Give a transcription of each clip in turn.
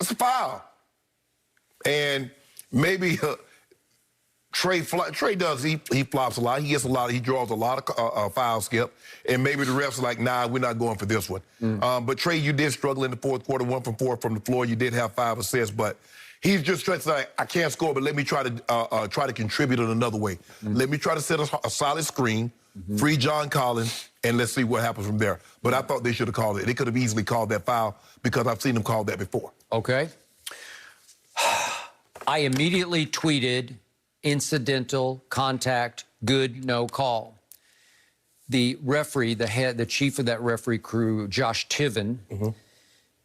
It's a foul. And maybe Trae does, he flops a lot. He gets a lot, he draws a lot of fouls, Skip. And maybe the refs are like, nah, we're not going for this one. But Trae, you did struggle in the fourth quarter, 1 from 4 from the floor. You did have 5 assists, but he's just trying to say, I can't score, but let me try to contribute in another way. Let me try to set a solid screen, free John Collins, and let's see what happens from there. But I thought they should have called it. They could have easily called that foul because I've seen them call that before. Okay. I immediately tweeted incidental contact, good, no call. The referee, the chief of that referee crew, Josh Tiven,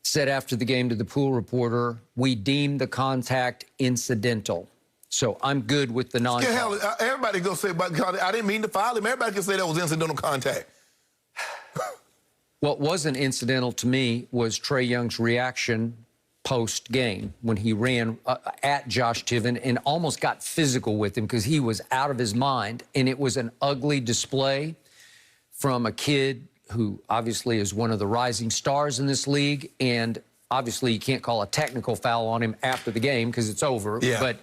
said after the game to the pool reporter, we deemed the contact incidental. So I'm good with the non-call. Yeah, hell, everybody go say, I didn't mean to foul him. Everybody can say that was incidental contact. What wasn't incidental to me was Trae Young's reaction post-game when he ran at Josh Tiven and almost got physical with him because he was out of his mind. And it was an ugly display from a kid who obviously is one of the rising stars in this league. And obviously you can't call a technical foul on him after the game because it's over. Yeah. But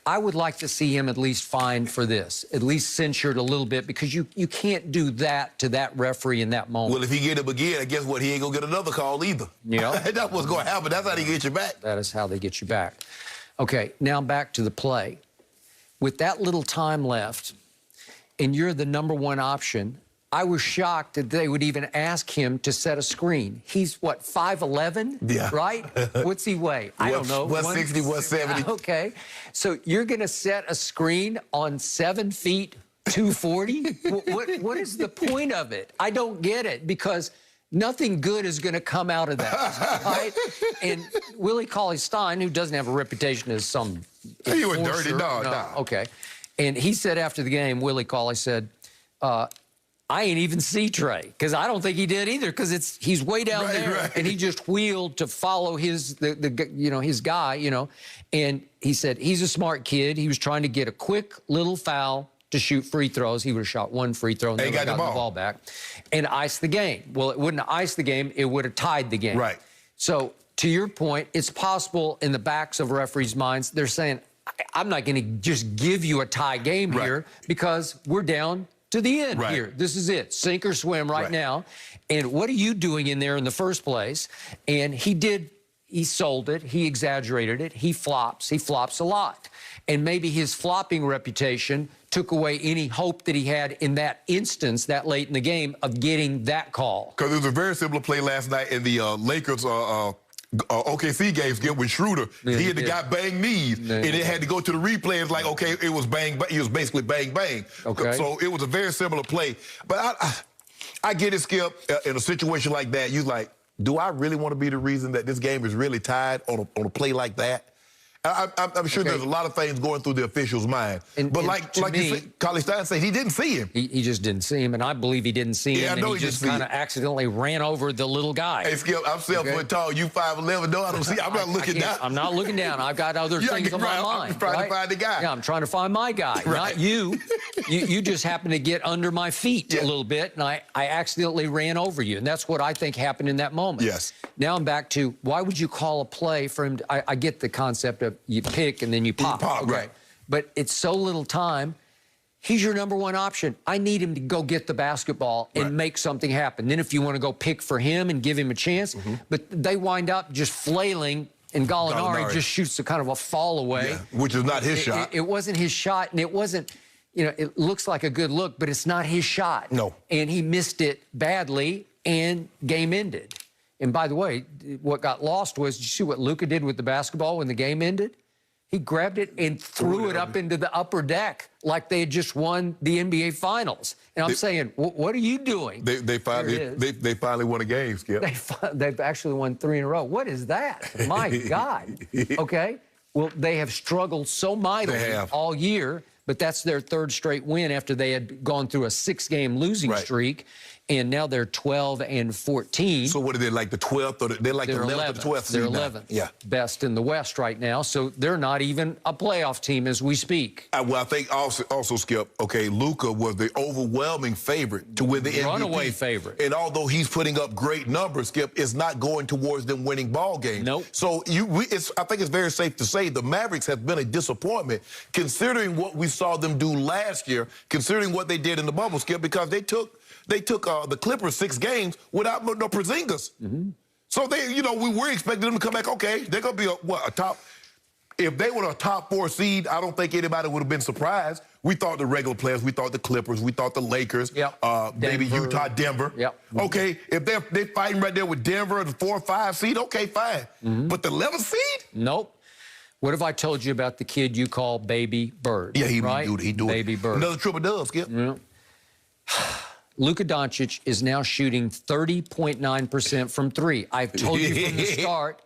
I would like to see him at least fined for this, at least censured a little bit, because you can't do that to that referee in that moment. Well, if he get him again, I guess what, he ain't going to get another call either. Yeah. That's what's going to happen. That's how they get you back. That is how they get you back. Okay, now back to the play. With that little time left, and you're the #1 option, I was shocked that they would even ask him to set a screen. He's, what, 5'11"? Yeah. Right? What's he weigh? I don't know. 160, 170. Okay. So you're going to set a screen on 7 feet, 240? What is the point of it? I don't get it, because nothing good is going to come out of that, right? And Willie Cauley-Stein, who doesn't have a reputation as some... He was dirty dog. No. Okay. And he said after the game, Willie Cauley said, I ain't even see Trae, because I don't think he did either, because he's way down there, and he just wheeled to follow his guy, and he said he's a smart kid. He was trying to get a quick little foul to shoot free throws. He would have shot 1 free throw and then got the ball back and iced the game. Well, it wouldn't have iced the game. It would have tied the game. Right. So to your point, it's possible in the backs of referees' minds, they're saying, I'm not going to just give you a tie game here because we're down to the end here. This is it. Sink or swim right now. And what are you doing in there in the first place? And he sold it. He exaggerated it. He flops a lot. And maybe his flopping reputation took away any hope that he had in that instance, that late in the game, of getting that call. Because it was a very similar play last night in the Lakers OKC games with Schroeder. He had the guy bang knees, and it had to go to the replay. It's like, okay, it was bang, bang. It was basically bang, bang. Okay. So it was a very similar play. But I get it, Skip, in a situation like that, you like, do I really want to be the reason that this game is really tied on a play like that? I'm sure there's a lot of things going through the official's mind. But like you said, Cauley-Stein said, he didn't see him. He just didn't see him, and I believe he didn't see him. I know and he just kind of accidentally ran over the little guy. Hey, Skip, I'm 7 foot tall. You 5'11". No, I don't see. I'm not looking down. I'm not looking down. I've got other things on my mind. I'm trying to find the guy. Yeah, I'm trying to find my guy, not you. You just happen to get under my feet a little bit, and I accidentally ran over you, and that's what I think happened in that moment. Yes. Now I'm back to, why would you call a play for him? I get the concept of you pick and then you pop. Right. But it's so little time. He's your #1 option. I need him to go get the basketball and make something happen. Then if you want to go pick for him and give him a chance, but they wind up just flailing, and Gallinari just shoots a kind of a fall away. Which is not his shot. It wasn't his shot, and it wasn't, it looks like a good look, but it's not his shot. No. And he missed it badly, and game ended. And by the way, what got lost was, did you see what Luka did with the basketball when the game ended? He grabbed it and threw it up into the upper deck like they had just won the NBA Finals. And I'm saying, what are you doing? They finally won a game, Skip. They've actually won 3 in a row. What is that? My God. Okay. Well, they have struggled so mightily all year, but that's their 3rd straight win after they had gone through a 6-game losing streak. and now they're 12-14. So what are they, like the 12th? Or they're like the 11th or the 12th They're seed now. 11th. Yeah. Best in the West right now. So they're not even a playoff team as we speak. Well, I think also Skip, okay, Luka was the overwhelming favorite to win the MVP. Runaway favorite. And although he's putting up great numbers, Skip, it's not going towards them winning ball games. Nope. So I think it's very safe to say the Mavericks have been a disappointment considering what we saw them do last year, considering what they did in the bubble, Skip, because they took the Clippers 6 games without no Porzingis. So we were expecting them to come back. Okay, they're gonna be a top. If they were a top 4 seed, I don't think anybody would have been surprised. We thought the regular players, we thought the Clippers, we thought the Lakers, maybe Utah, Denver. Okay, if they're fighting right there with Denver, the 4 or 5 seed, okay, fine. But the 11th seed? Nope. What have I told you about the kid you call Baby Bird? Yeah, he do it. Baby Bird. Another triple-double, Skip. Yeah. Luka Doncic is now shooting 30.9% from 3. I've told you from the start,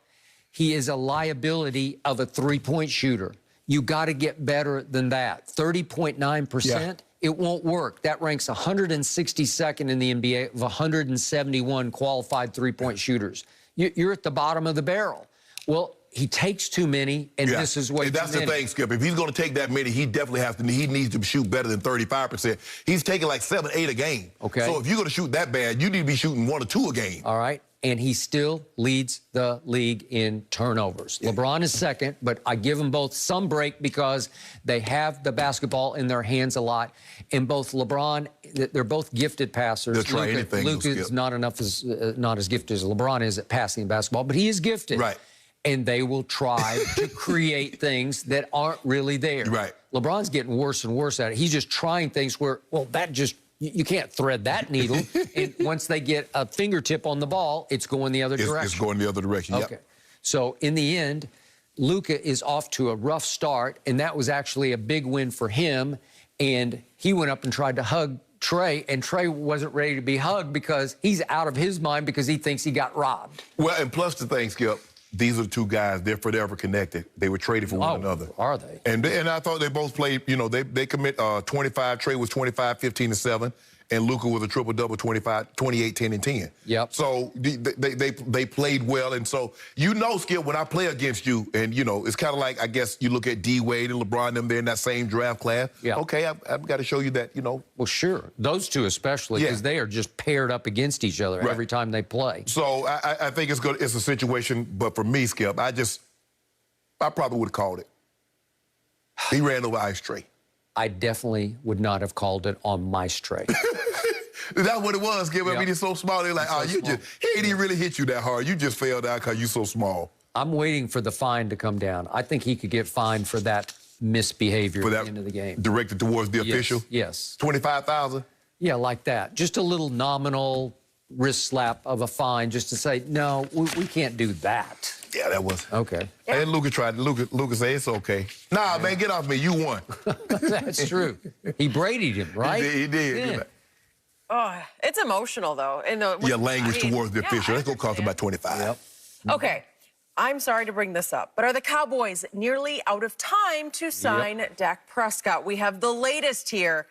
he is a liability of a 3-point shooter. You got to get better than that. 30.9%, it won't work. That ranks 162nd in the NBA of 171 qualified 3-point shooters. You're at the bottom of the barrel. Well, he takes too many, and this is what that's the thing, Skip. If he's going to take that many, he definitely he needs to shoot better than 35%. He's taking like 7, 8 a game. Okay. So if you're going to shoot that bad, you need to be shooting 1 or 2 a game. All right. And he still leads the league in turnovers. LeBron is second, but I give them both some break because they have the basketball in their hands a lot. And both LeBron, they're both gifted passers. They'll try anything. Luka is not as gifted as LeBron is at passing the basketball, but he is gifted. Right. And they will try to create things that aren't really there. Right. LeBron's getting worse and worse at it. He's just trying things where, well, you can't thread that needle. And once they get a fingertip on the ball, it's going the other direction. It's going the other direction, Okay. So in the end, Luka is off to a rough start, and that was actually a big win for him. And he went up and tried to hug Trae, and Trae wasn't ready to be hugged because he's out of his mind because he thinks he got robbed. Well, and plus the thing, Skip, these are the 2 guys, they're forever connected. They were traded for one another. Are they? And I thought they both played, they commit 25. Trae was 25, 15, and 7. And Luka was a triple-double, 25, 28, 10, and 10. Yep. So they played well. And so, Skip, when I play against you, and, it's kind of like, I guess, you look at D-Wade and LeBron, them, they're in that same draft class. Yeah. Okay, I've got to show you that, Well, sure. Those 2 especially, because they are just paired up against each other every time they play. So I think it's a situation, but for me, Skip, I probably would have called it. He ran over Ice Trae. I definitely would not have called it on my Trae. That's what it was, Skip. I mean, he's so small. They're like, he ain't even really hit you that hard. You just fell down because you're so small. I'm waiting for the fine to come down. I think he could get fined for that misbehavior at the end of the game. Directed towards the official? Yes. $25,000? Yeah, like that. Just a little nominal wrist slap of a fine just to say, no, we can't do that. Yeah, that was. Okay. And Luka tried. Luka said, it's okay. Nah, man, get off me. You won. That's true. He Brady'd him, right? He did. Yeah. Oh, it's emotional, though. Language towards the official. That's going to cost about 25. Yep. Okay. I'm sorry to bring this up, but are the Cowboys nearly out of time to sign Dak Prescott? We have the latest here